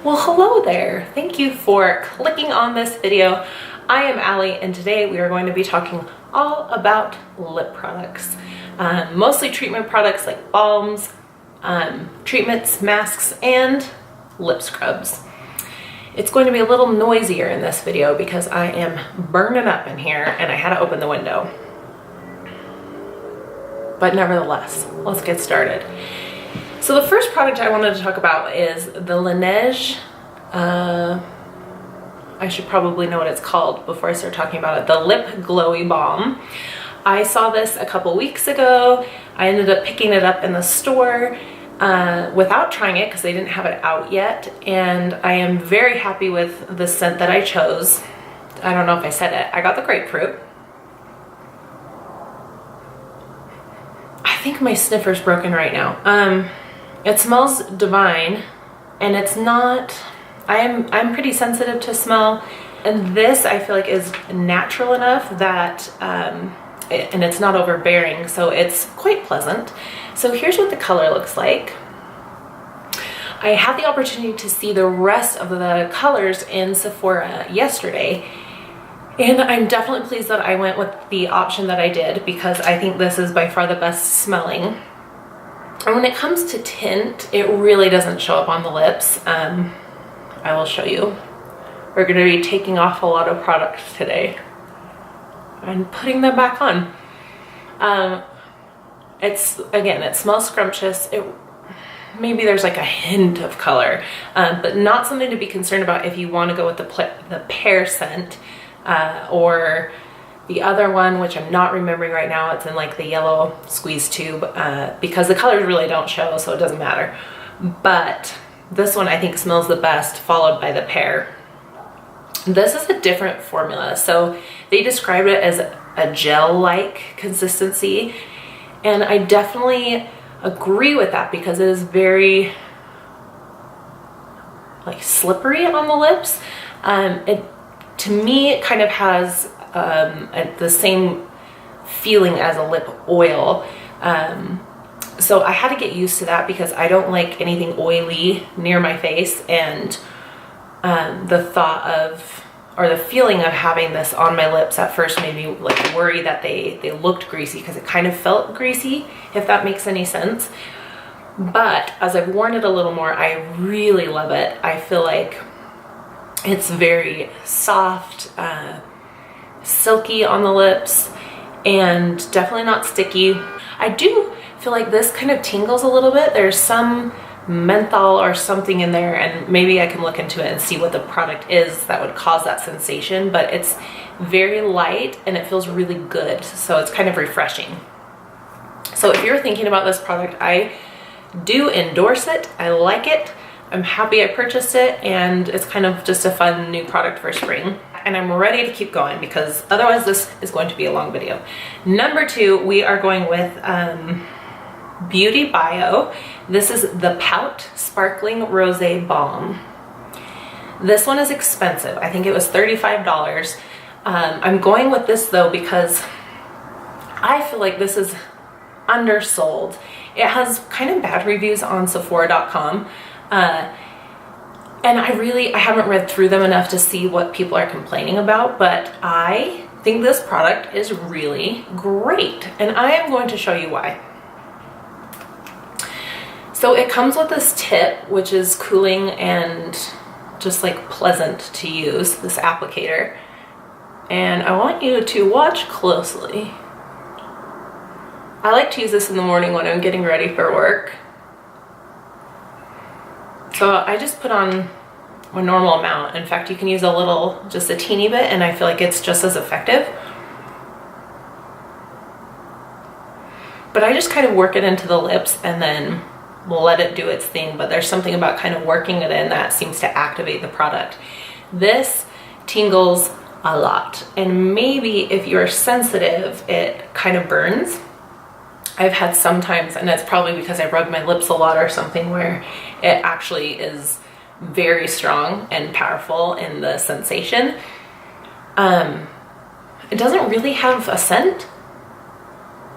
Well, hello there. Thank you for clicking on this video. I am Allie, and today we are going to be talking all about lip products. Mostly treatment products like balms, treatments, masks, and lip scrubs. It's going to be a little noisier in this video because I am burning up in here and I had to open the window. But nevertheless, let's get started. So the first product I wanted to talk about is the Laneige, I should probably know what it's called before I start talking about it, the Lip Glowy Balm. I saw this a couple weeks ago. I ended up picking it up in the store without trying it because they didn't have it out yet, and I am very happy with the scent that I chose. I don't know if I said it. I got the grapefruit. I think my sniffer's broken right now. It smells divine, and it's not, I'm pretty sensitive to smell, and this I feel like is natural enough that, and it's not overbearing, so it's quite pleasant. So here's what the color looks like. I had the opportunity to see the rest of the colors in Sephora yesterday, and I'm definitely pleased that I went with the option that I did because I think this is by far the best smelling. And when it comes to tint, it really doesn't show up on the lips. I will show you. We're going to be taking off a lot of products today and putting them back on. Again, it smells scrumptious. Maybe there's like a hint of color, but not something to be concerned about if you want to go with the pear scent, or the other one, which I'm not remembering right now. It's in like the yellow squeeze tube, because the colors really don't show, so it doesn't matter. But this one I think smells the best, followed by the pear. This is a different formula. So they describe it as a gel-like consistency, and I definitely agree with that because it is very like slippery on the lips. To me, it kind of has the same feeling as a lip oil. So I had to get used to that because I don't like anything oily near my face, and the thought of, or the feeling of having this on my lips at first made me like worry that they looked greasy, because it kind of felt greasy, if that makes any sense. But as I've worn it a little more, I really love it. I feel like it's very soft, silky on the lips, and definitely not sticky. I do feel like this kind of tingles a little bit. There's some menthol or something in there, and maybe I can look into it and see what the product is that would cause that sensation, but it's very light and it feels really good, so it's kind of refreshing. So if you're thinking about this product, I do endorse it. I like it. I'm happy I purchased it, and it's kind of just a fun new product for spring. And I'm ready to keep going because otherwise this is going to be a long video. Number 2, we are going with Beauty Bio. This is the Pout Sparkling Rosé Balm. This one is expensive. I think it was $35. I'm going with this though because I feel like this is undersold. It has kind of bad reviews on Sephora.com. And I haven't read through them enough to see what people are complaining about, but I think this product is really great, and I am going to show you why. So it comes with this tip, which is cooling and just like pleasant to use, this applicator. And I want you to watch closely. I like to use this in the morning when I'm getting ready for work. So I just put on a normal amount. In fact, you can use a little, just a teeny bit, and I feel like it's just as effective. But I just kind of work it into the lips and then let it do its thing. But there's something about kind of working it in that seems to activate the product. This tingles a lot, and maybe if you're sensitive, it kind of burns. I've had sometimes, and it's probably because I rub my lips a lot or something, where it actually is very strong and powerful in the sensation. It doesn't really have a scent.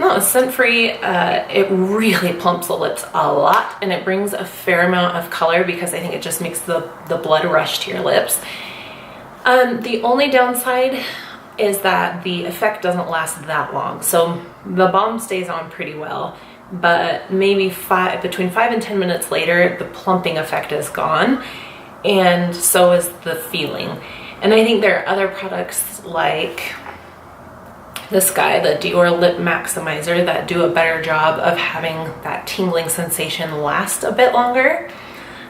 No, it's scent-free. It really plumps the lips a lot, and it brings a fair amount of color because I think it just makes the blood rush to your lips. The only downside is that the effect doesn't last that long. So the balm stays on pretty well, but maybe between 5 and 10 minutes later, the plumping effect is gone, and so is the feeling. And I think there are other products like this guy, the Dior Lip Maximizer, that do a better job of having that tingling sensation last a bit longer.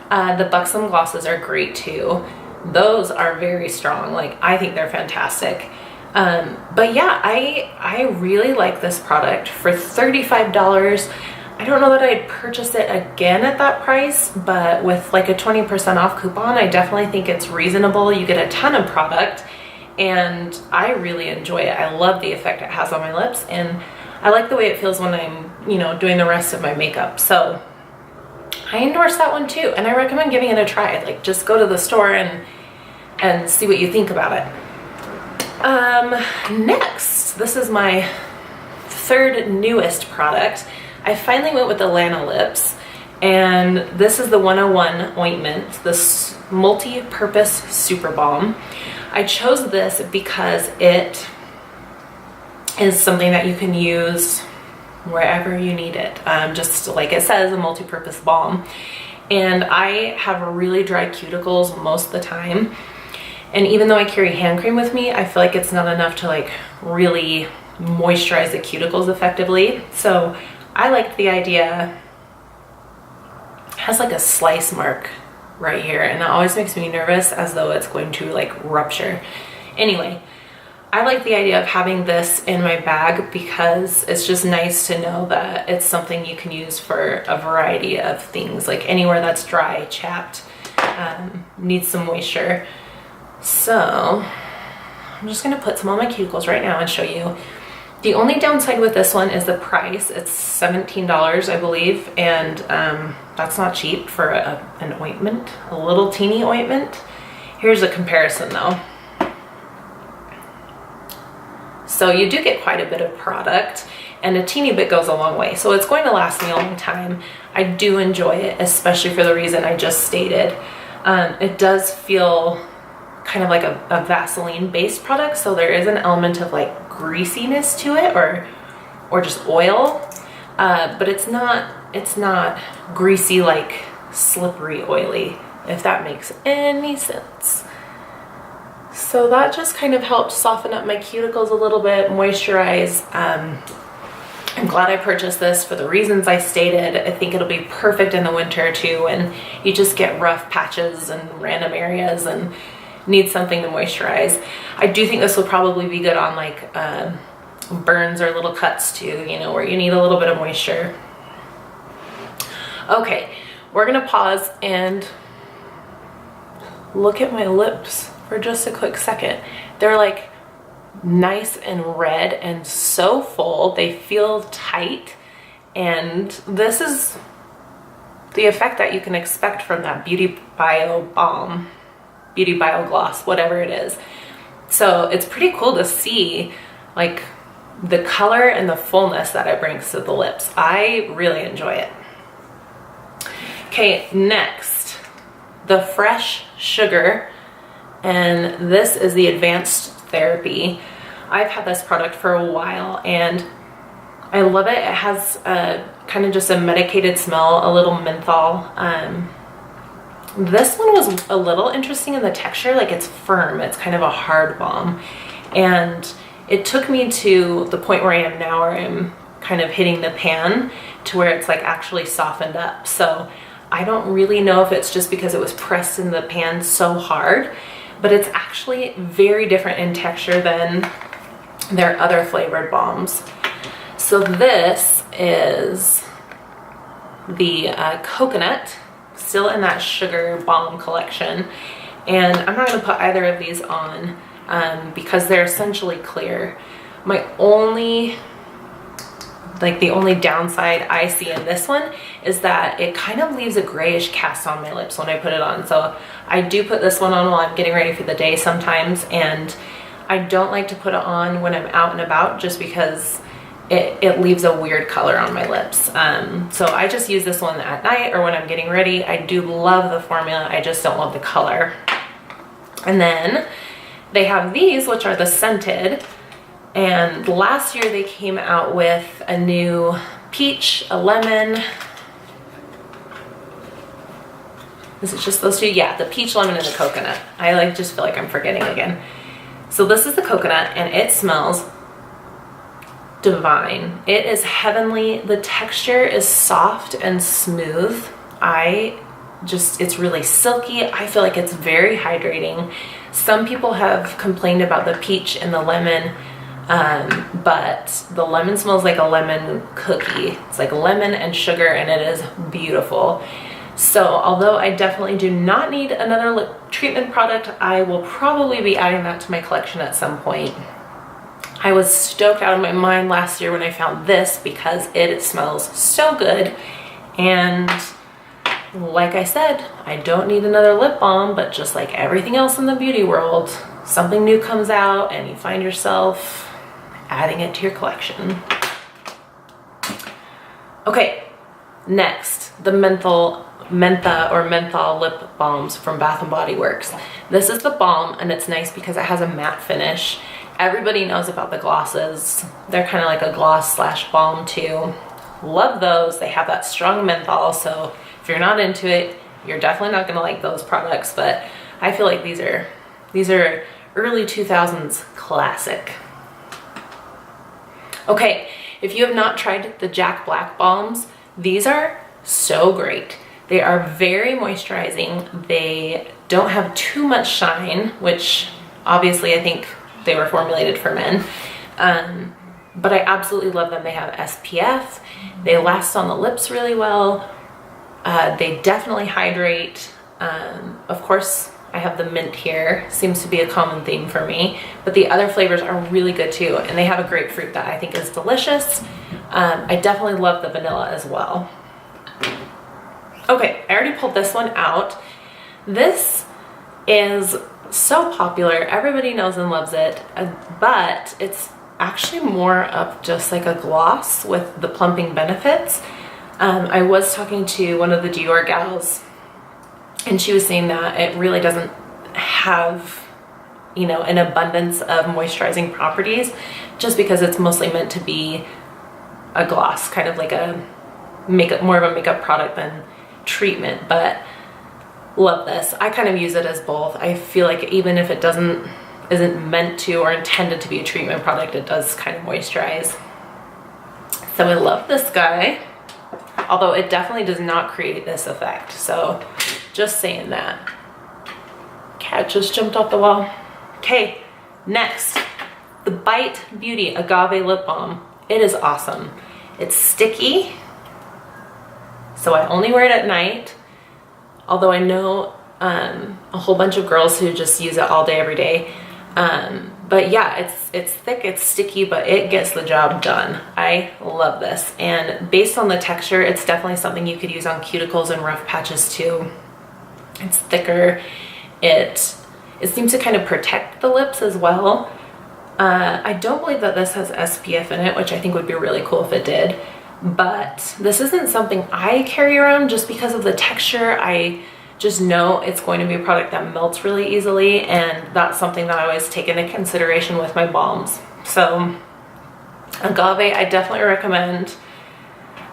The Buxom glosses are great too. Those are very strong. Like, I think they're fantastic. But yeah, I really like this product for $35. I don't know that I'd purchase it again at that price, but with like a 20% off coupon, I definitely think it's reasonable. You get a ton of product, and I really enjoy it. I love the effect it has on my lips, and I like the way it feels when I'm, you know, doing the rest of my makeup. So I endorse that one too, and I recommend giving it a try. Like, just go to the store and see what you think about it. Next, this is my third newest product. I finally went with the Elana lips, and this is the 101 ointment, this multi-purpose super balm. I chose this because it is something that you can use wherever you need it. Just like it says, a multi-purpose balm. And I have really dry cuticles most of the time. And even though I carry hand cream with me, I feel like it's not enough to like really moisturize the cuticles effectively. So I liked the idea. It has like a slice mark right here, and that always makes me nervous, as though it's going to like rupture. Anyway, I like the idea of having this in my bag because it's just nice to know that it's something you can use for a variety of things, like anywhere that's dry, chapped, needs some moisture. So I'm just gonna put some on my cuticles right now and show you. The only downside with this one is the price. It's $17, I believe, and that's not cheap for an ointment, a little teeny ointment. Here's a comparison though. So you do get quite a bit of product, and a teeny bit goes a long way. So it's going to last me a long time. I do enjoy it, especially for the reason I just stated. It does feel kind of like a Vaseline based product, so there is an element of like greasiness to it, or just oil, but it's not greasy, like slippery oily, if that makes any sense. So that just kind of helped soften up my cuticles a little bit, moisturize. I'm glad I purchased this for the reasons I stated. I think it'll be perfect in the winter too, and you just get rough patches and random areas and need something to moisturize. I do think this will probably be good on like burns or little cuts too, you know, where you need a little bit of moisture. Okay, we're gonna pause and look at my lips for just a quick second. They're like nice and red and so full. They feel tight, and this is the effect that you can expect from that Beauty Bio Balm, Beauty Bio Gloss, whatever it is. So it's pretty cool to see like the color and the fullness that it brings to the lips. I really enjoy it. Okay, next, the Fresh Sugar, and this is the Advanced Therapy. I've had this product for a while and I love it. It has a kind of just a medicated smell, a little menthol. This one was a little interesting in the texture, like it's firm, it's kind of a hard balm, and it took me to the point where I am now, where I'm kind of hitting the pan to where it's like actually softened up. So I don't really know if it's just because it was pressed in the pan so hard, but it's actually very different in texture than their other flavored balms. So this is the coconut, still in that sugar balm collection, and I'm not going to put either of these on because they're essentially clear. My only, like the only downside I see in this one is that it kind of leaves a grayish cast on my lips when I put it on. So I do put this one on while I'm getting ready for the day sometimes, and I don't like to put it on when I'm out and about just because it leaves a weird color on my lips. So I just use this one at night or when I'm getting ready. I do love the formula, I just don't love the color. And then they have these, which are the scented. And last year they came out with a new peach, a lemon. Is it just those two? Yeah, the peach, lemon, and the coconut. I like just feel like I'm forgetting again. So this is the coconut and it smells divine. It is heavenly. The texture is soft and smooth. It's really silky. I feel like it's very hydrating. Some people have complained about the peach and the lemon, but the lemon smells like a lemon cookie. It's like lemon and sugar and it is beautiful. So although I definitely do not need another lip treatment product, I will probably be adding that to my collection at some point. I was stoked out of my mind last year when I found this because it smells so good. And like I said, I don't need another lip balm, but just like everything else in the beauty world, something new comes out and you find yourself adding it to your collection. Okay, next, the menthol lip balms from Bath & Body Works. This is the balm and it's nice because it has a matte finish. Everybody knows about the glosses. They're kind of like a gloss slash balm too. Love those. They have that strong menthol, so if you're not into it, you're definitely not gonna like those products, but I feel like these are early 2000s classic. Okay, if you have not tried the Jack Black balms, these are so great. They are very moisturizing. They don't have too much shine, which obviously I think they were formulated for men. But I absolutely love them. They have SPF. They last on the lips really well. They definitely hydrate. Of course, I have the mint here. Seems to be a common theme for me. But the other flavors are really good too. And they have a grapefruit that I think is delicious. I definitely love the vanilla as well. Okay, I already pulled this one out. This is so popular. Everybody knows and loves it, but it's actually more of just like a gloss with the plumping benefits. I was talking to one of the Dior gals and she was saying that it really doesn't have, you know, an abundance of moisturizing properties just because it's mostly meant to be a gloss, kind of like a makeup, more of a makeup product than treatment. But love this. I kind of use it as both. I feel like even if it isn't meant to or intended to be a treatment product, it does kind of moisturize. So I love this guy, although it definitely does not create this effect. So just saying that. Cat just jumped off the wall. Okay, next, the Bite Beauty Agave Lip Balm. It is awesome. It's sticky, so I only wear it at night. Although I know a whole bunch of girls who just use it all day, every day. But yeah, it's thick, it's sticky, but it gets the job done. I love this. And based on the texture, it's definitely something you could use on cuticles and rough patches too. It's thicker. It seems to kind of protect the lips as well. I don't believe that this has SPF in it, which I think would be really cool if it did. But this isn't something I carry around just because of the texture. I just know it's going to be a product that melts really easily, and that's something that I always take into consideration with my balms. So agave, I definitely recommend.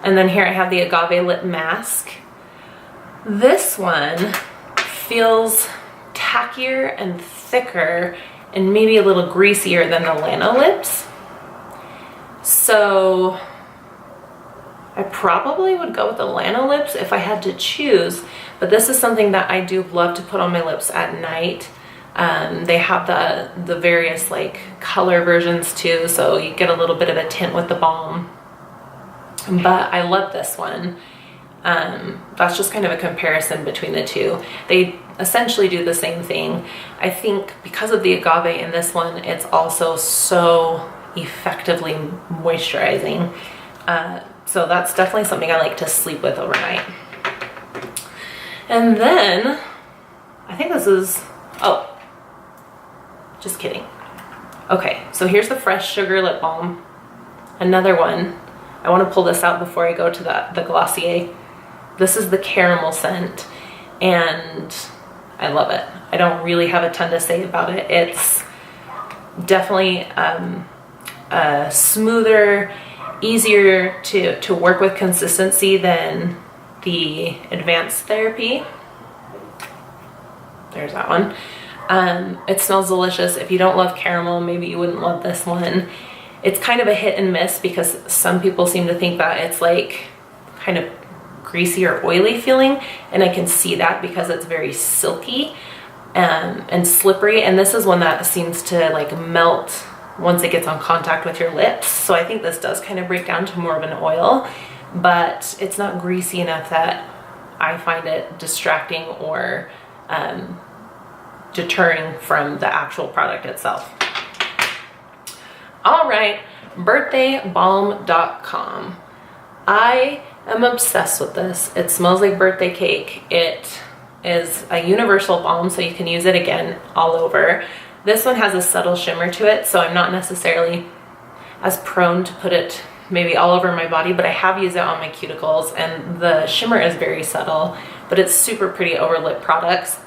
And then here I have the agave lip mask. This one feels tackier and thicker and maybe a little greasier than the Elana lips. So I probably would go with the Elana lips if I had to choose, but this is something that I do love to put on my lips at night. They have the various like color versions too, so you get a little bit of a tint with the balm. But I love this one. That's just kind of a comparison between the two. They essentially do the same thing. I think because of the agave in this one, it's also so effectively moisturizing. So that's definitely something I like to sleep with overnight. And then I think this is, oh, just kidding. Okay, so here's the Fresh Sugar Lip Balm. another one. I want to pull this out before I go to the Glossier. This is the caramel scent, and I love it. I don't really have a ton to say about it. It's definitely smoother, easier to work with consistency than the Advanced Therapy. There's that one. It smells delicious. If you don't love caramel, maybe you wouldn't love this one. It's kind of a hit and miss because some people seem to think that it's like kind of greasy or oily feeling, and I can see that because it's very silky and slippery, and this is one that seems to like melt once it gets on contact with your lips. So I think this does kind of break down to more of an oil, but it's not greasy enough that I find it distracting or deterring from the actual product itself. All right, birthdaybalm.com. I am obsessed with this. It smells like birthday cake. It is a universal balm, so you can use it again all over. This one has a subtle shimmer to it, so I'm not necessarily as prone to put it maybe all over my body, but I have used it on my cuticles, and the shimmer is very subtle, but it's super pretty over lip products.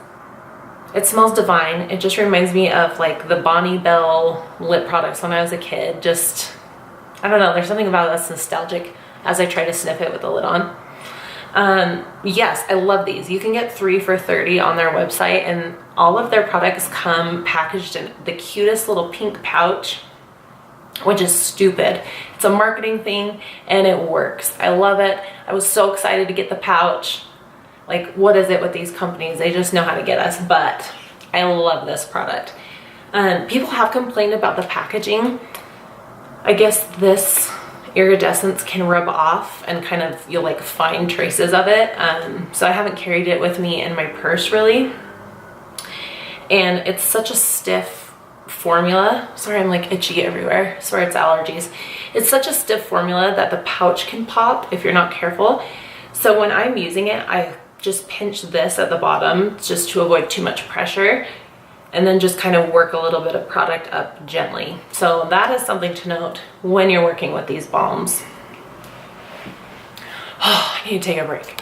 It smells divine. It just reminds me of like the Bonnie Bell lip products when I was a kid. Just, I don't know, there's something about it that's nostalgic as I try to sniff it with the lid on. Yes, I love these. You can get 3 for $30 on their website, and all of their products come packaged in the cutest little pink pouch, which is stupid. It's a marketing thing and it works. I love it. I was so excited to get the pouch. Like, what is it with these companies? They just know how to get us, but I love this product. People have complained about the packaging. I guess this iridescence can rub off and kind of, you'll like find traces of it. So I haven't carried it with me in my purse really. And it's such a stiff formula. Sorry, I'm like itchy everywhere. Sorry, it's allergies. It's such a stiff formula that the pouch can pop if you're not careful. So when I'm using it, I just pinch this at the bottom just to avoid too much pressure, and then just kind of work a little bit of product up gently. So that is something to note when you're working with these balms. Oh, I need to take a break.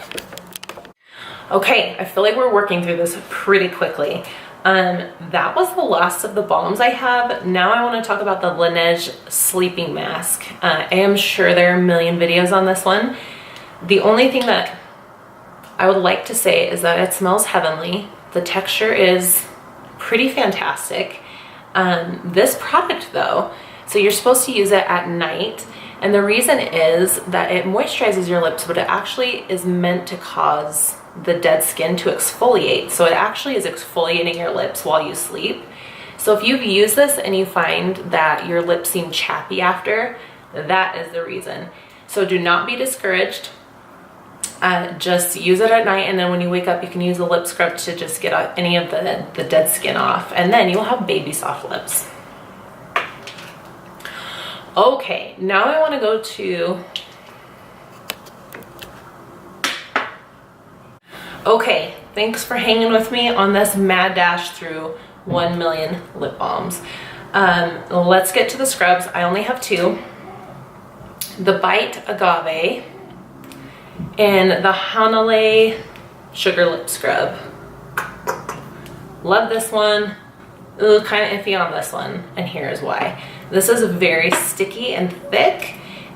Okay, I feel like we're working through this pretty quickly. That was the last of the balms I have. Now I want to talk about the Laneige sleeping mask. I am sure there are a million videos on this one. The only thing that I would like to say is that it smells heavenly. The texture is pretty fantastic. This product though, so you're supposed to use it at night, and the reason is that it moisturizes your lips, but it actually is meant to cause the dead skin to exfoliate. So it actually is exfoliating your lips while you sleep. So if you've used this and you find that your lips seem chappy after, that is the reason. So do not be discouraged. Just use it at night, and then when you wake up you can use a lip scrub to just get any of the dead skin off, and then you'll have baby soft lips. Okay, now I want to go to, okay, thanks for hanging with me on this mad dash through 1 million lip balms. Let's get to the scrubs. I only have 2. The Bite Agave and the Hanalei Sugar Lip Scrub. Love this one. Ooh, kind of iffy on this one, and here is why. This is very sticky and thick,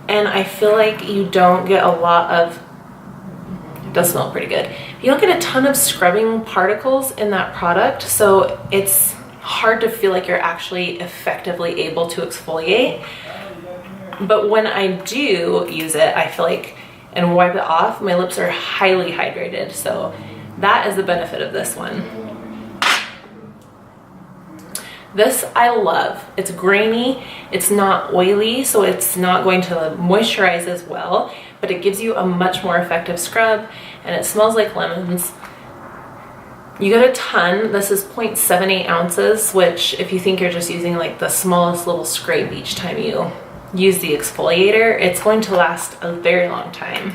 and I feel like you don't get a lot of, it does smell pretty good. You don't get a ton of scrubbing particles in that product, so it's hard to feel like you're actually effectively able to exfoliate. But when I do use it, I feel like, and wipe it off, my lips are highly hydrated. So that is the benefit of this one. This I love. It's grainy, it's not oily, so it's not going to moisturize as well, but it gives you a much more effective scrub, and it smells like lemons. You get a ton. This is 0.78 ounces, which if you think you're just using like the smallest little scrape each time you use the exfoliator, it's going to last a very long time.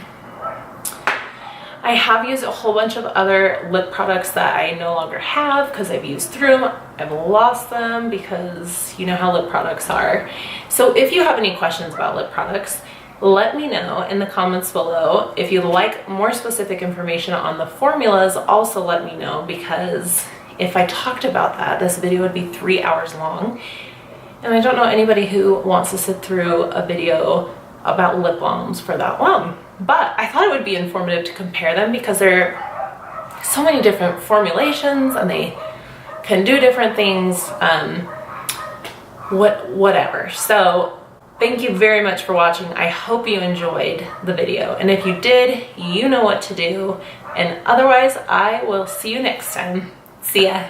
I have used a whole bunch of other lip products that I no longer have because I've used through them. I've lost them because you know how lip products are. So if you have any questions about lip products, let me know in the comments below. If you'd like more specific information on the formulas, also let me know, because if I talked about that, this video would be 3 hours long. And I don't know anybody who wants to sit through a video about lip balms for that long. But I thought it would be informative to compare them because there are so many different formulations and they can do different things, whatever. So thank you very much for watching. I hope you enjoyed the video. And if you did, you know what to do. And otherwise, I will see you next time. See ya.